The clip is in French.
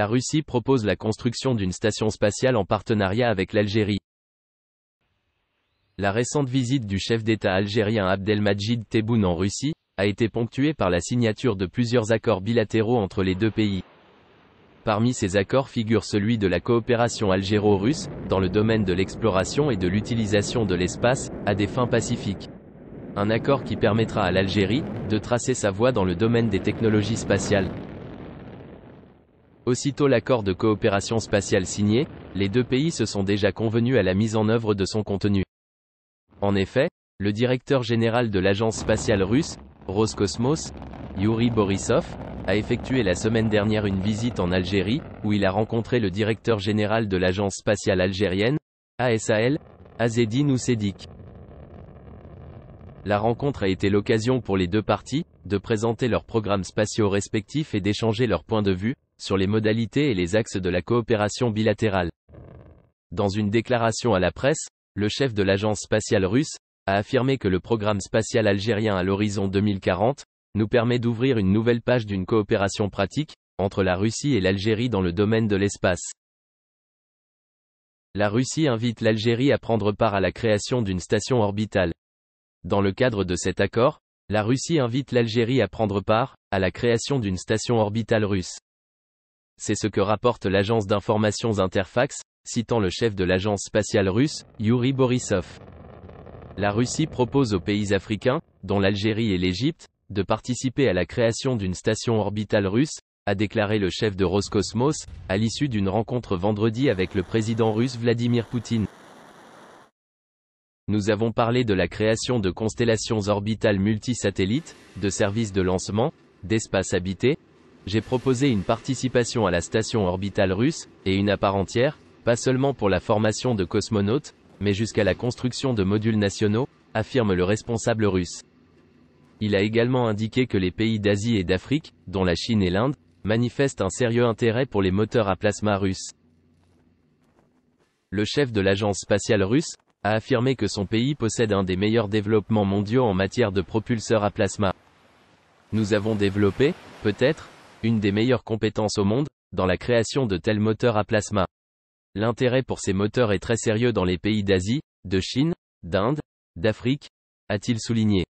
La Russie propose la construction d'une station spatiale en partenariat avec l'Algérie. La récente visite du chef d'État algérien Abdelmadjid Tebboune en Russie a été ponctuée par la signature de plusieurs accords bilatéraux entre les deux pays. Parmi ces accords figure celui de la coopération algéro-russe, dans le domaine de l'exploration et de l'utilisation de l'espace, à des fins pacifiques. Un accord qui permettra à l'Algérie de tracer sa voie dans le domaine des technologies spatiales. Aussitôt l'accord de coopération spatiale signé, les deux pays se sont déjà convenus à la mise en œuvre de son contenu. En effet, le directeur général de l'agence spatiale russe, Roscosmos, Yuri Borisov, a effectué la semaine dernière une visite en Algérie, où il a rencontré le directeur général de l'agence spatiale algérienne, ASAL, Azzedine Oussedik. La rencontre a été l'occasion pour les deux parties de présenter leurs programmes spatiaux respectifs et d'échanger leurs points de vue sur les modalités et les axes de la coopération bilatérale. Dans une déclaration à la presse, le chef de l'agence spatiale russe a affirmé que le programme spatial algérien à l'horizon 2040 nous permet d'ouvrir une nouvelle page d'une coopération pratique entre la Russie et l'Algérie dans le domaine de l'espace. La Russie invite l'Algérie à prendre part à la création d'une station orbitale. Dans le cadre de cet accord, la Russie invite l'Algérie à prendre part à la création d'une station orbitale russe. C'est ce que rapporte l'agence d'informations Interfax, citant le chef de l'agence spatiale russe, Yuri Borisov. La Russie propose aux pays africains, dont l'Algérie et l'Égypte, de participer à la création d'une station orbitale russe, a déclaré le chef de Roscosmos, à l'issue d'une rencontre vendredi avec le président russe Vladimir Poutine. Nous avons parlé de la création de constellations orbitales multisatellites, de services de lancement, d'espaces habités. J'ai proposé une participation à la station orbitale russe, et une à part entière, pas seulement pour la formation de cosmonautes, mais jusqu'à la construction de modules nationaux, affirme le responsable russe. Il a également indiqué que les pays d'Asie et d'Afrique, dont la Chine et l'Inde, manifestent un sérieux intérêt pour les moteurs à plasma russes. Le chef de l'agence spatiale russe a affirmé que son pays possède un des meilleurs développements mondiaux en matière de propulseurs à plasma. Nous avons développé, peut-être, une des meilleures compétences au monde, dans la création de tels moteurs à plasma. L'intérêt pour ces moteurs est très sérieux dans les pays d'Asie, de Chine, d'Inde, d'Afrique, a-t-il souligné.